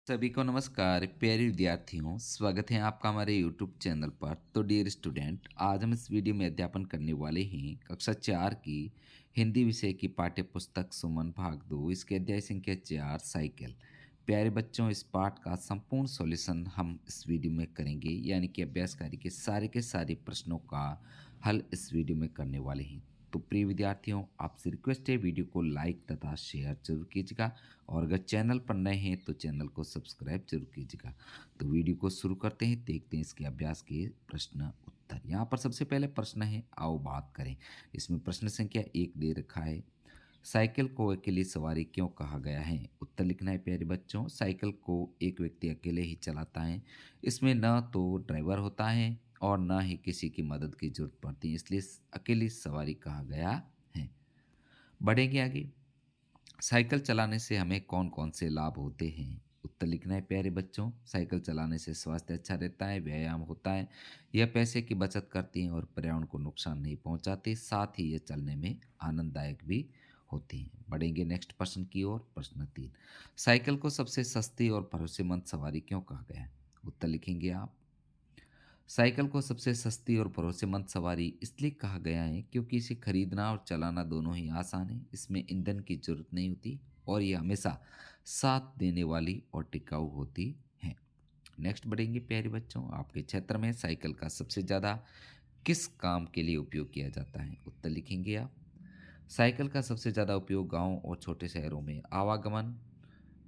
सभी को नमस्कार प्यारे विद्यार्थियों, स्वागत है आपका हमारे यूट्यूब चैनल पर। तो डियर स्टूडेंट, आज हम इस वीडियो में अध्यापन करने वाले हैं कक्षा 4 की हिंदी विषय की पाठ्य पुस्तक सुमन भाग 2, इसके अध्याय संख्या 4 साइकिल। प्यारे बच्चों, इस पाठ का संपूर्ण सॉल्यूशन हम इस वीडियो में करेंगे, यानी कि अभ्यास कार्य के सारे प्रश्नों का हल इस वीडियो में करने वाले हैं। तो प्रिय विद्यार्थियों, आपसे रिक्वेस्ट है वीडियो को लाइक तथा शेयर जरूर कीजिएगा, और अगर चैनल पर नए हैं तो चैनल को सब्सक्राइब जरूर कीजिएगा। तो वीडियो को शुरू करते हैं, देखते हैं इसके अभ्यास के प्रश्न उत्तर। यहाँ पर सबसे पहले प्रश्न है, आओ बात करें। इसमें प्रश्न संख्या 1 दे रखा है, साइकिल को अकेली सवारी क्यों कहा गया है। उत्तर लिखना है प्यारे बच्चों। साइकिल को एक व्यक्ति अकेले ही चलाता है, इसमें न तो ड्राइवर होता है और न ही किसी की मदद की जरूरत पड़ती है, इसलिए अकेली सवारी कहा गया है। बढ़ेंगे आगे। साइकिल चलाने से हमें कौन कौन से लाभ होते हैं। उत्तर लिखना है प्यारे बच्चों। साइकिल चलाने से स्वास्थ्य अच्छा रहता है, व्यायाम होता है, यह पैसे की बचत करती है और पर्यावरण को नुकसान नहीं पहुंचाती, साथ ही यह चलने में आनंददायक भी होती हैं। बढ़ेंगे नेक्स्ट प्रश्न की ओर। प्रश्न 3, साइकिल को सबसे सस्ती और भरोसेमंद सवारी क्यों कहा गया है। उत्तर लिखेंगे आप। साइकिल को सबसे सस्ती और भरोसेमंद सवारी इसलिए कहा गया है क्योंकि इसे खरीदना और चलाना दोनों ही आसान है, इसमें ईंधन की जरूरत नहीं होती और यह हमेशा साथ देने वाली और टिकाऊ होती है। नेक्स्ट बढ़ेंगे प्यारे बच्चों, आपके क्षेत्र में साइकिल का सबसे ज़्यादा किस काम के लिए उपयोग किया जाता है। उत्तर लिखेंगे आप। साइकिल का सबसे ज़्यादा उपयोग गांव और छोटे शहरों में आवागमन,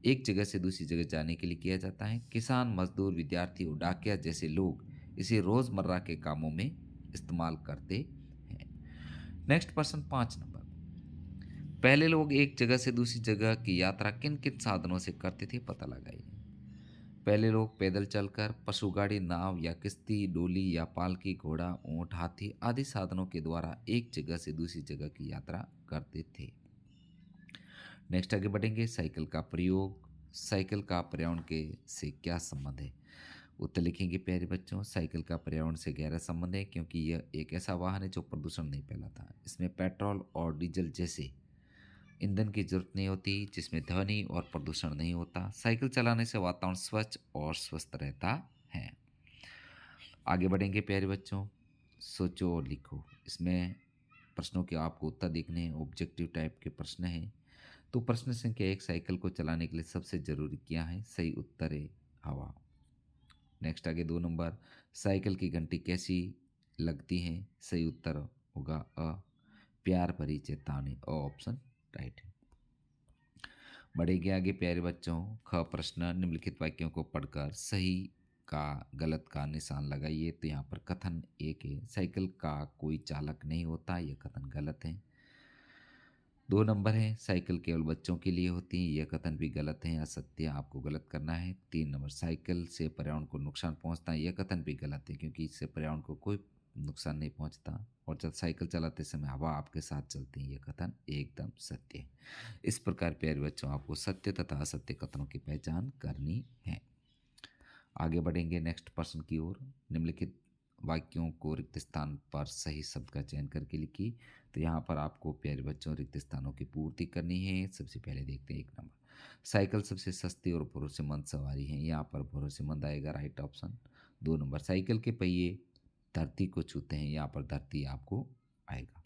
एक जगह से दूसरी जगह जाने के लिए किया जाता है। किसान, मजदूर, विद्यार्थी और डाकिया जैसे लोग इसे रोजमर्रा के कामों में इस्तेमाल करते हैं। नेक्स्ट प्रश्न 5 नंबर, पहले लोग एक जगह से दूसरी जगह की यात्रा किन किन साधनों से करते थे, पता लगाइए। पहले लोग पैदल चलकर, पशु गाड़ी, नाव या किश्ती, डोली या पालकी, घोड़ा, ऊंट, हाथी आदि साधनों के द्वारा एक जगह से दूसरी जगह की यात्रा करते थे। नेक्स्ट आगे बढ़ेंगे, साइकिल का प्रयोग, साइकिल का पर्यावरण के से क्या संबंध है। उत्तर लिखेंगे प्यारे बच्चों। साइकिल का पर्यावरण से गहरा संबंध है क्योंकि यह एक ऐसा वाहन है जो प्रदूषण नहीं फैलाता। इसमें पेट्रोल और डीजल जैसे ईंधन की जरूरत नहीं होती, जिसमें ध्वनि और प्रदूषण नहीं होता। साइकिल चलाने से वातावरण स्वच्छ और स्वस्थ रहता है। आगे बढ़ेंगे प्यारे बच्चों, सोचो और लिखो। इसमें प्रश्नों के आपको उत्तर देखने हैं, ऑब्जेक्टिव टाइप के प्रश्न हैं। तो प्रश्न संख्या 1, साइकिल को चलाने के लिए सबसे जरूरी क्या है। सही उत्तर है हवा। नेक्स्ट आगे 2 नंबर, साइकिल की घंटी कैसी लगती है। सही उत्तर होगा अ, प्यार भरी चेतावनी, अ ऑप्शन राइट है। बढ़ेंगे आगे प्यारे बच्चों, ख प्रश्न, निम्नलिखित वाक्यों को पढ़कर सही का गलत का निशान लगाइए। तो यहाँ पर कथन 1 है, साइकिल का कोई चालक नहीं होता, यह कथन गलत है। 2 नंबर है, साइकिल केवल बच्चों के लिए होती है, यह कथन भी गलत है, असत्य, आपको गलत करना है। 3 नंबर, साइकिल से पर्यावरण को नुकसान पहुंचता है, यह कथन भी गलत है क्योंकि इससे पर्यावरण को कोई नुकसान नहीं पहुंचता, और जब साइकिल चलाते समय हवा आपके साथ चलती है, यह कथन एकदम सत्य है। इस प्रकार प्यारे बच्चों, आपको सत्य तथा असत्य कथनों की पहचान करनी है। आगे बढ़ेंगे नेक्स्ट प्रश्न की ओर। निम्नलिखित वाक्यों को रिक्त स्थान पर सही शब्द का चयन करके लिखी। तो यहाँ पर आपको प्यारे बच्चों रिक्त स्थानों की पूर्ति करनी है। सबसे पहले देखते हैं 1 नंबर, साइकिल सबसे सस्ती और भरोसेमंद सवारी है, यहाँ पर भरोसेमंद आएगा, राइट ऑप्शन। 2 नंबर, साइकिल के पहिए धरती को छूते हैं, यहाँ पर धरती आपको आएगा।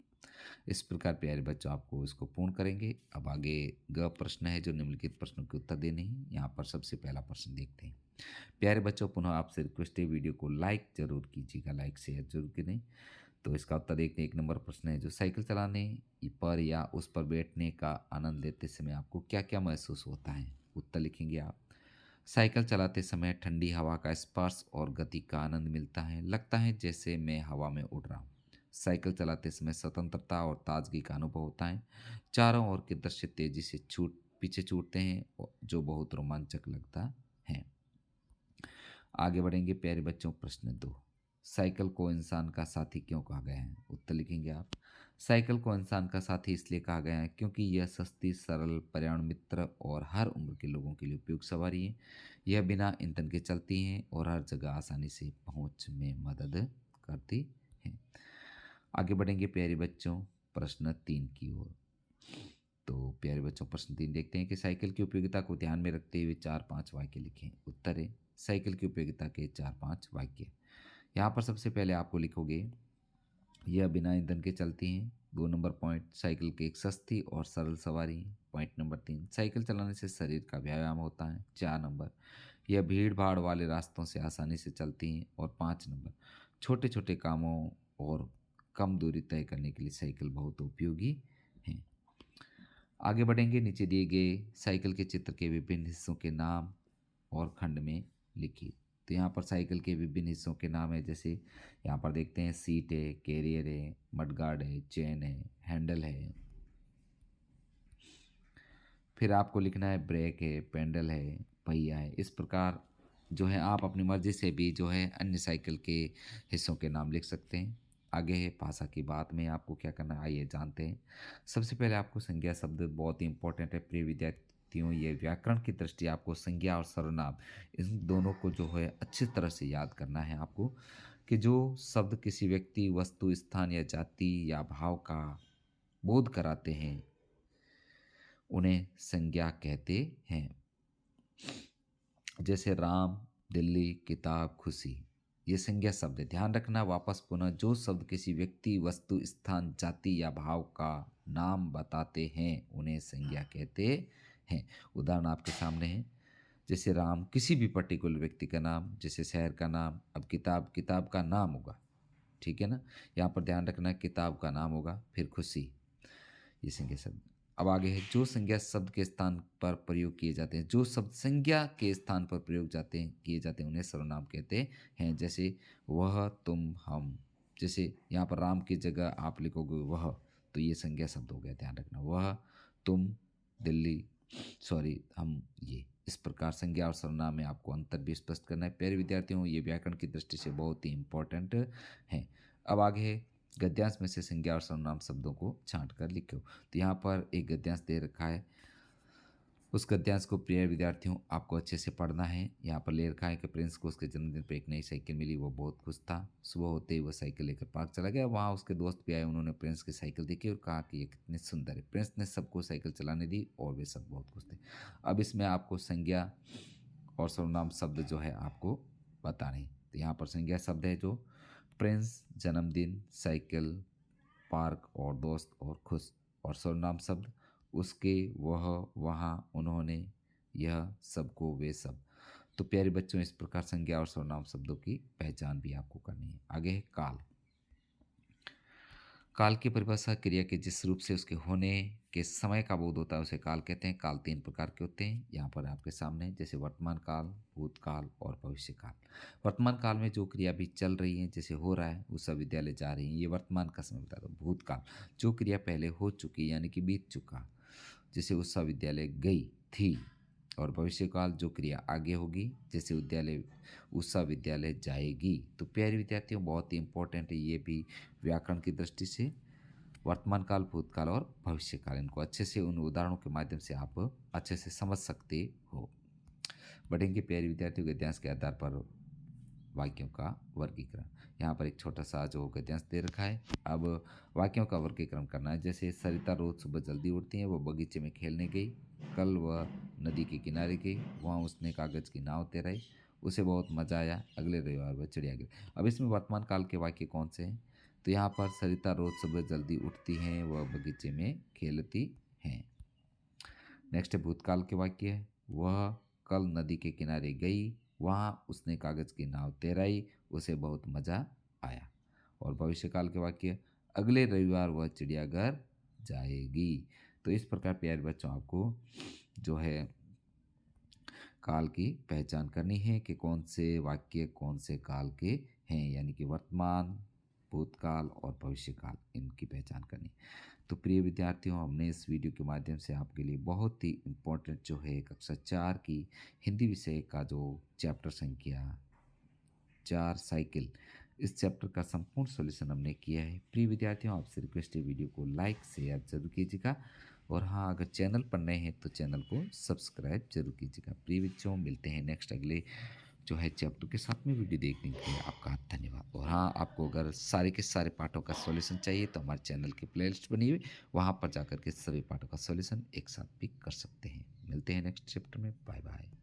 इस प्रकार प्यारे बच्चों, आपको इसको पूर्ण करेंगे। अब आगे ग प्रश्न है जो निम्नलिखित प्रश्नों के उत्तर देने हैं। यहाँ पर सबसे पहला प्रश्न देखते हैं। प्यारे बच्चों, पुनः आपसे रिक्वेस्ट है वीडियो को लाइक जरूर कीजिएगा, लाइक शेयर जरूर करें। तो इसका उत्तर देखते हैं। 1 नंबर प्रश्न है, जो साइकिल चलाने पर या उस पर बैठने का आनंद लेते समय आपको क्या क्या महसूस होता है। उत्तर लिखेंगे आप। साइकिल चलाते समय ठंडी हवा का स्पर्श और गति का आनंद मिलता है, लगता है जैसे मैं हवा में उड़ रहा हूँ। साइकिल चलाते समय स्वतंत्रता और ताजगी का अनुभव होता है, चारों ओर के दृश्य तेजी से पीछे छूटते हैं, जो बहुत रोमांचक लगता है। आगे बढ़ेंगे प्यारे बच्चों, प्रश्न 2, साइकिल को इंसान का साथी क्यों कहा गया है। उत्तर लिखेंगे आप। साइकिल को इंसान का साथी इसलिए कहा गया है क्योंकि यह सस्ती, सरल, पर्यावरण मित्र और हर उम्र के लोगों के लिए उपयुक्त सवारी है। यह बिना ईंधन के चलती है और हर जगह आसानी से पहुंच में मदद करती है। आगे बढ़ेंगे प्यारे बच्चों, प्रश्न 3 की ओर। तो प्यारे बच्चों, प्रश्न 3 देखते हैं कि साइकिल की उपयोगिता को ध्यान में रखते हुए 4-5 वाक्य लिखें। उत्तर है साइकिल की उपयोगिता के 4-5 वाक्य। यहाँ पर सबसे पहले आपको लिखोगे यह बिना ईंधन के चलती हैं। 2 नंबर पॉइंट, साइकिल की एक सस्ती और सरल सवारी है। पॉइंट नंबर 3, साइकिल चलाने से शरीर का व्यायाम होता है। 4 नंबर, यह भीड़ भाड़ वाले रास्तों से आसानी से चलती हैं। और 5 नंबर, छोटे छोटे कामों और कम दूरी तय करने के लिए साइकिल बहुत उपयोगी है। आगे बढ़ेंगे, नीचे दिए गए साइकिल के चित्र के विभिन्न हिस्सों के नाम और खंड में लिखिए। तो यहाँ पर साइकिल के विभिन्न हिस्सों के नाम है, जैसे यहाँ पर देखते हैं सीट है, कैरियर है, मडगार्ड है, चेन है, हैंडल है। फिर आपको लिखना है ब्रेक है, पेंडल है, पहिया है। इस प्रकार जो है आप अपनी मर्जी से भी जो है अन्य साइकिल के हिस्सों के नाम लिख सकते हैं। आगे है भाषा की बात में आपको क्या करना है, आइए जानते हैं। सबसे पहले आपको संज्ञा शब्द बहुत ही इंपॉर्टेंट है प्रिय विद्यार्थियों। ये व्याकरण की दृष्टि आपको संज्ञा और सर्वनाम इन दोनों को जो है अच्छी तरह से याद करना है आपको, कि जो शब्द किसी व्यक्ति, वस्तु, स्थान या जाति या भाव का बोध कराते हैं उन्हें संज्ञा कहते हैं। जैसे राम, दिल्ली, किताब, खुशी, ये संज्ञा शब्द है। ध्यान रखना वापस पुनः, जो शब्द किसी व्यक्ति, वस्तु, स्थान, जाति या भाव का नाम बताते हैं उन्हें संज्ञा कहते हैं। उदाहरण आपके सामने है, जैसे राम किसी भी पर्टिकुलर व्यक्ति का नाम, जैसे शहर का नाम। अब किताब, किताब का नाम होगा, ठीक है ना। यहाँ पर ध्यान रखना किताब का नाम होगा। फिर खुशी, ये संज्ञा शब्द। अब आगे है, जो संज्ञा शब्द के स्थान पर प्रयोग किए जाते हैं, जो शब्द संज्ञा के स्थान पर प्रयोग किए जाते हैं उन्हें सर्वनाम कहते हैं। जैसे वह, तुम, हम। जैसे यहाँ पर राम की जगह आप लिखोगे वह, तो ये संज्ञा शब्द हो गया। ध्यान रखना, वह, तुम, दिल्ली, सॉरी, हम, ये। इस प्रकार संज्ञा और सर्वनाम में आपको अंतर भी स्पष्ट करना है। प्यारे विद्यार्थियों, ये व्याकरण की दृष्टि से बहुत ही इंपॉर्टेंट है। अब आगे है, गद्यांश में से संज्ञा और सर्वनाम शब्दों को छांट कर लिखो। तो यहाँ पर एक गद्यांश दे रखा है, उस गद्यांश को प्रिय विद्यार्थियों आपको अच्छे से पढ़ना है। यहाँ पर ले रखा है कि प्रिंस को उसके जन्मदिन पर एक नई साइकिल मिली, वो बहुत खुश था। सुबह होते ही वह साइकिल लेकर पार्क चला गया। वहाँ उसके दोस्त भी आए, उन्होंने प्रिंस की साइकिल देखी और कहा कि ये कितनी सुंदर है। प्रिंस ने सबको साइकिल चलाने दी और वे सब बहुत खुश थे। अब इसमें आपको संज्ञा और सर्वनाम शब्द जो है आपको बताने। तो यहाँ पर संज्ञा शब्द है जो प्रिंस, जन्मदिन, साइकिल, पार्क और दोस्त और खुश। और सर्वनाम शब्द उसके, वह, वहाँ, उन्होंने, यह, सबको, वे सब। तो प्यारे बच्चों, इस प्रकार संज्ञा और सर्वनाम शब्दों की पहचान भी आपको करनी है। आगे है काल। काल की परिभाषा क्रिया के जिस रूप से उसके होने के समय का बोध होता है उसे काल कहते हैं। काल 3 प्रकार के होते हैं, यहाँ पर आपके सामने, जैसे वर्तमान काल, भूतकाल और भविष्य काल। वर्तमान काल में जो क्रिया भी चल रही है, जैसे हो रहा है, उषा विद्यालय जा रही है, ये वर्तमान का समय बता दो। भूतकाल, जो क्रिया पहले हो चुकी यानी कि बीत चुका, जैसे उषा विद्यालय गई थी। और भविष्यकाल, जो क्रिया आगे होगी, जैसे उषा विद्यालय जाएगी। तो प्यारे विद्यार्थियों, बहुत ही इंपॉर्टेंट है ये भी व्याकरण की दृष्टि से। वर्तमान काल, भूतकाल और भविष्यकाल, इनको अच्छे से उन उदाहरणों के माध्यम से आप अच्छे से समझ सकते हो। बढ़ेंगे प्यारे विद्यार्थियों, गद्यांश के आधार पर वाक्यों का वर्गीकरण। यहाँ पर एक छोटा सा जो गद्यांश दे रखा है। अब वाक्यों का वर्गीकरण करना है। जैसे सरिता रोज सुबह जल्दी उठती है, वो बगीचे में खेलने गई। कल वह नदी के किनारे गई, वहाँ उसने कागज़ की नाव तैराई, उसे बहुत मज़ा आया। अगले रविवार वह चिड़ियाघर। अब इसमें वर्तमान काल के वाक्य कौन से हैं? तो यहाँ पर सरिता रोज सुबह जल्दी उठती हैं, वह बगीचे में खेलती हैं। नेक्स्ट है भूतकाल के वाक्य है, वह कल नदी के किनारे गई, वहाँ उसने कागज़ की नाव तैराई, उसे बहुत मज़ा आया। और भविष्यकाल के वाक्य, अगले रविवार वह चिड़ियाघर जाएगी। तो इस प्रकार प्यारे बच्चों, आपको जो है काल की पहचान करनी है कि कौन से वाक्य कौन से काल के हैं, यानी कि वर्तमान, भूतकाल और भविष्यकाल, इनकी पहचान करनी। तो प्रिय विद्यार्थियों, हमने इस वीडियो के माध्यम से आपके लिए बहुत ही इम्पोर्टेंट जो है कक्षा 4 की हिंदी विषय का जो चैप्टर संख्या 4 साइकिल, इस चैप्टर का संपूर्ण सॉल्यूशन हमने किया है। प्रिय विद्यार्थियों, आपसे रिक्वेस्ट है वीडियो को लाइक शेयर जरूर कीजिएगा। और हाँ, अगर चैनल पर नए हैं तो चैनल को सब्सक्राइब जरूर कीजिएगा। प्रिय बच्चों, मिलते हैं नेक्स्ट अगले जो है चैप्टर के साथ में वीडियो देखने के लिए आपका धन्यवाद। और हाँ, आपको अगर सारे के सारे पाठों का सॉल्यूशन चाहिए तो हमारे चैनल की प्लेलिस्ट बनी हुई, वहाँ पर जाकर के सभी पाठों का सॉल्यूशन एक साथ भी कर सकते हैं। मिलते हैं नेक्स्ट चैप्टर में। बाय बाय।